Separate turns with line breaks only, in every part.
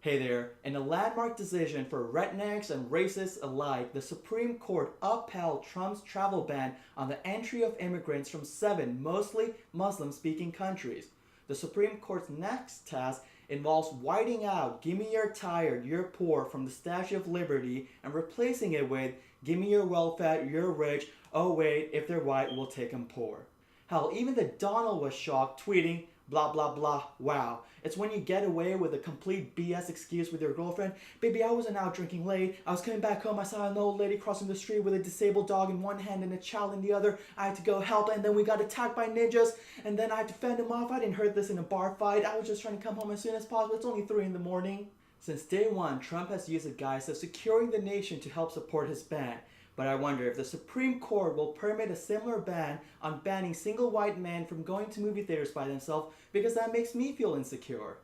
Hey there, in a landmark decision for rednecks and racists alike, the Supreme Court upheld Trump's travel ban on the entry of immigrants from 7 mostly Muslim speaking countries. The Supreme Court's next task involves whiting out "Gimme you're tired, you're poor" from the Statue of Liberty and replacing it with "Gimme you're well fed, you're rich, oh wait, if they're white, we'll take 'em poor." Hell, even the Donald was shocked, tweeting, "Blah blah blah, wow. It's when you get away with a complete BS excuse with your girlfriend. Baby, I wasn't out drinking late. I was coming back home. I saw an old lady crossing the street with a disabled dog in one hand and a child in the other. I had to go help, and then we got attacked by ninjas, and then I had to fend them off. I didn't hurt this in a bar fight. I was just trying to come home as soon as possible. It's only 3 in the morning." Since day one, Trump has used the guise of securing the nation to help support his ban. But I wonder if the Supreme Court will permit a similar ban on banning single white men from going to movie theaters by themselves, because that makes me feel insecure.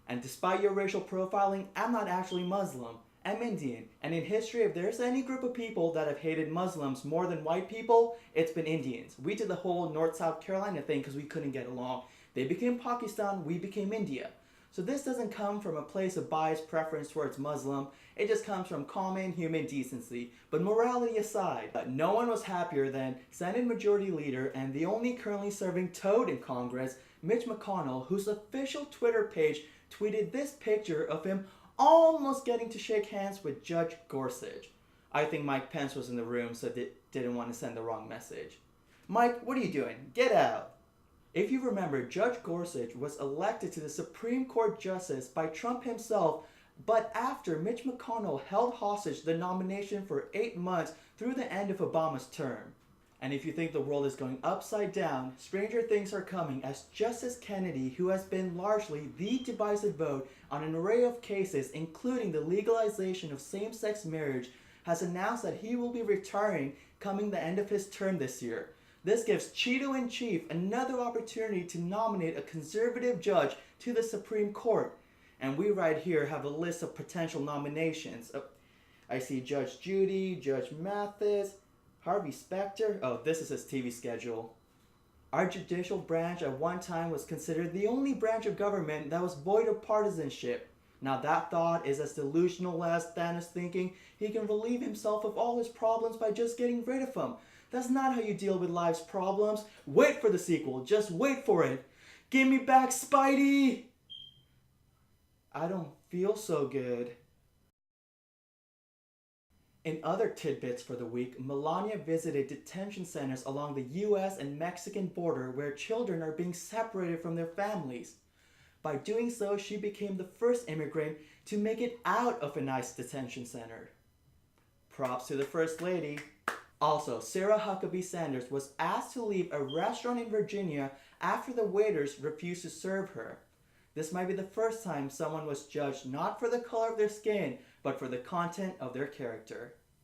And despite your racial profiling, I'm not actually Muslim. I'm Indian. And in history, if there's any group of people that have hated Muslims more than white people, it's been Indians. We did the whole North-South Carolina thing because we couldn't get along. They became Pakistan, we became India. So this doesn't come from a place of biased preference towards Muslim, it just comes from common human decency. But morality aside, no one was happier than Senate Majority Leader and the only currently serving toad in Congress, Mitch McConnell, whose official Twitter page tweeted this picture of him almost getting to shake hands with Judge Gorsuch. I think Mike Pence was in the room, so didn't want to send the wrong message. Mike, what are you doing? Get out! If you remember, Judge Gorsuch was elected to the Supreme Court Justice by Trump himself, but after Mitch McConnell held hostage the nomination for 8 months through the end of Obama's term. And if you think the world is going upside down, stranger things are coming as Justice Kennedy, who has been largely the divisive vote on an array of cases, including the legalization of same-sex marriage, has announced that he will be retiring coming the end of his term this year. This gives Cheeto-in-Chief another opportunity to nominate a conservative judge to the Supreme Court. And we right here have a list of potential nominations. I see Judge Judy, Judge Mathis, Harvey Specter. Oh, this is his TV schedule. Our judicial branch at one time was considered the only branch of government that was void of partisanship. Now that thought is as delusional as Thanos thinking he can relieve himself of all his problems by just getting rid of them. That's not how you deal with life's problems. Wait for the sequel. Just wait for it. Give me back Spidey! I don't feel so good. In other tidbits for the week, Melania visited detention centers along the US and Mexican border where children are being separated from their families. By doing so, she became the first immigrant to make it out of an ICE detention center. Props to the First Lady. Also, Sarah Huckabee Sanders was asked to leave a restaurant in Virginia after the waiters refused to serve her. This might be the first time someone was judged not for the color of their skin, but for the content of their character.